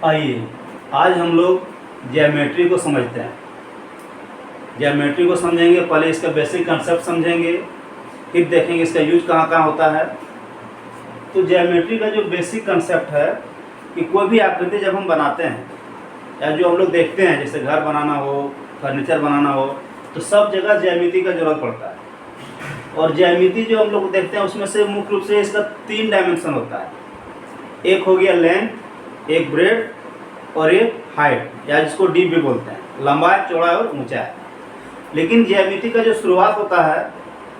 आइए आज हम लोग ज्योमेट्री को समझते हैं। ज्योमेट्री को समझेंगे, पहले इसका बेसिक कंसेप्ट समझेंगे, फिर देखेंगे इसका यूज कहाँ कहाँ होता है। तो ज्योमेट्री का जो बेसिक कंसेप्ट है कि कोई भी आकृति जब हम बनाते हैं या जो हम लोग देखते हैं, जैसे घर बनाना हो, फर्नीचर बनाना हो, तो सब जगह ज्यामिति का जरूरत पड़ता है। और ज्यामिति जो हम लोग देखते हैं उसमें से मुख्य रूप से इसका 3 डायमेंशन होता है। एक हो गया लेंथ, एक ब्रेड और एक हाइट, या जिसको डीप भी बोलते हैं, लंबाई, चौड़ाई और ऊंचाई। लेकिन ज्यामिति का जो शुरुआत होता है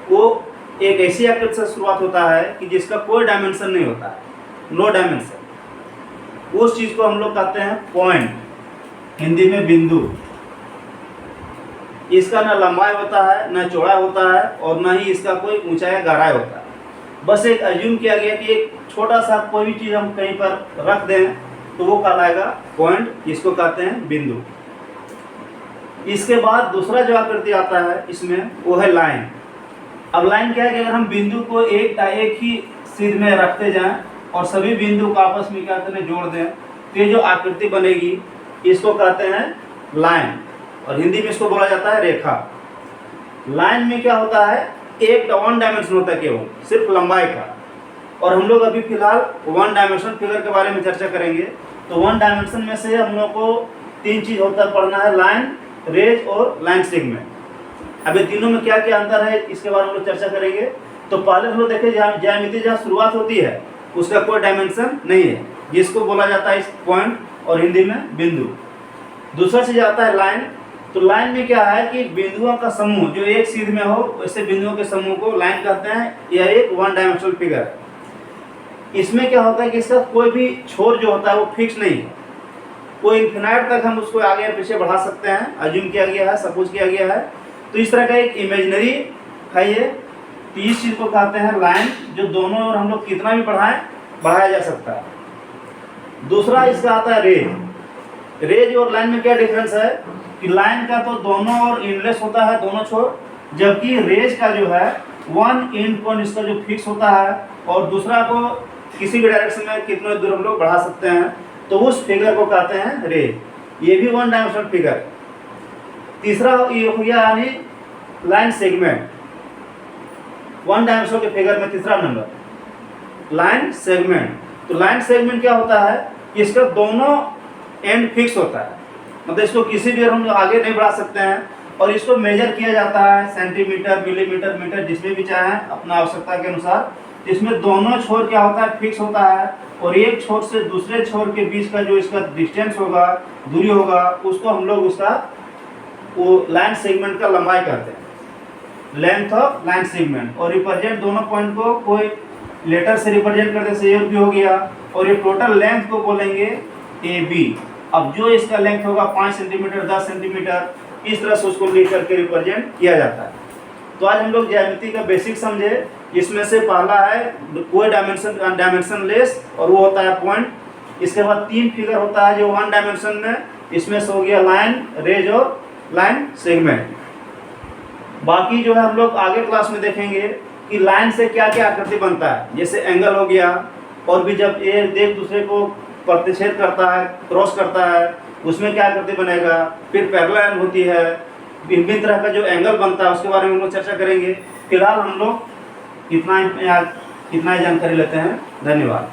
वो एक ऐसी आकृति से शुरुआत होता है कि जिसका कोई डायमेंशन नहीं होता है, नो डायमेंशन। उस चीज़ को हम लोग कहते हैं पॉइंट, हिंदी में बिंदु। इसका ना लंबाई होता है, ना चौड़ाई होता है, और ना ही इसका कोई ऊंचाई गहराई होता है। बस एक अज्यूम किया गया कि एक छोटा सा कोई भी चीज़ हम कहीं पर रख दें तो वो कहलाएगा पॉइंट, इसको कहते हैं बिंदु। इसके बाद दूसरा जो आकृति आता है इसमें वो है लाइन। अब लाइन क्या है कि अगर हम बिंदु को एक ही सीध में रखते जाएं और सभी बिंदु को आपस में क्या करें, जोड़ दें, तो ये जो आकृति बनेगी इसको कहते हैं लाइन, और हिंदी में इसको बोला जाता है रेखा। लाइन में क्या होता है, एक 1 डायमेंशन होता है केवल, सिर्फ लंबाई का। और हम लोग अभी फिलहाल 1 डायमेंशन फिगर के बारे में चर्चा करेंगे। तो 1 डायमेंशन में से हम लोग को 3 चीज़ होता है पढ़ना है, लाइन, रेज और लाइन सेगमेंट। अब ये तीनों में क्या क्या अंतर है इसके बारे में हम लोग चर्चा करेंगे। तो पहले हम लोग देखें ज्यामिति जहाँ शुरुआत होती है उसका कोई डायमेंशन नहीं है, जिसको बोला जाता है इस पॉइंट, और हिंदी में बिंदु। दूसरा चीज़ आता है लाइन। तो लाइन में क्या है कि बिंदुओं का समूह जो एक सीध में हो, वैसे बिंदुओं के समूह को लाइन कहते हैं। यह एक 1 डायमेंशनल फिगर है। इसमें क्या होता है कि इसका कोई भी छोर जो होता है वो फिक्स नहीं है, कोई इन्फिनाइट तक हम उसको आगे पीछे बढ़ा सकते हैं, अज्यूम किया गया है, सपोज किया गया है। तो इस तरह का एक इमेजिनरी है ये। तो इस चीज़ को कहते हैं लाइन, जो दोनों ओर हम लोग कितना भी बढ़ाया जा सकता है। दूसरा इसका आता है रेज। रेज और लाइन में क्या डिफरेंस है कि लाइन का तो दोनों ओर इनलेस होता है, दोनों छोर, जबकि रेज का जो है 1 एंड पॉइंट इसका जो फिक्स होता है, और दूसरा को किसी भी डायरेक्शन में कितने दूर हम लोग बढ़ा सकते हैं। तो उस फिगर को कहते हैं रेज। ये भी 1 डायमेंशनल फिगर। तीसरा ये हो गया यानी लाइन सेगमेंट। 1 डायमेंशनल के फिगर में तीसरा नंबर लाइन सेगमेंट। तो लाइन सेगमेंट क्या होता है कि इसका दोनों एंड फिक्स होता है, मतलब इसको किसी भी हम आगे नहीं बढ़ा सकते हैं, और इसको मेजर किया जाता है सेंटीमीटर, मिलीमीटर, मीटर, जिसमें भी चाहें अपना आवश्यकता के अनुसार। इसमें दोनों छोर क्या होता है, फिक्स होता है, और एक छोर से दूसरे छोर के बीच का जो इसका डिस्टेंस होगा, दूरी होगा, उसको हम लोग उसका वो लाइन सेगमेंट का लंबाई कहते हैं, लेंथ ऑफ लाइन सेगमेंट। और रिप्रेजेंट दोनों पॉइंट को कोई लेटर से रिप्रेजेंट करने से ये भी हो गया, और ये टोटल लेंथ को बोलेंगे AB। अब जो इसका लेंथ होगा 5 सेंटीमीटर, 10 सेंटीमीटर, इस तरह से उसको लिख करके रिप्रेजेंट किया जाता है। तो आज हम लोग ज्यामिति का बेसिक समझे। इसमें से पहला है कोई डायमेंशन लेस, और वो होता है पॉइंट। इसके बाद 3 फिगर होता है जो 1 डायमेंशन में, इसमें से हो गया लाइन, रेज और लाइन सेगमेंट। बाकी जो है हम लोग आगे क्लास में देखेंगे कि लाइन से क्या क्या आकृति बनता है, जैसे एंगल हो गया, और भी जब ये एक दूसरे को प्रतिच्छेद करता है, क्रॉस करता है, उसमें क्या आकृति बनेगा। फिर पैरेलल होती है, विभिन्न तरह का जो एंगल बनता है उसके बारे में हम लोग चर्चा करेंगे। फिलहाल हम लोग इतना ही जानकारी लेते हैं। धन्यवाद।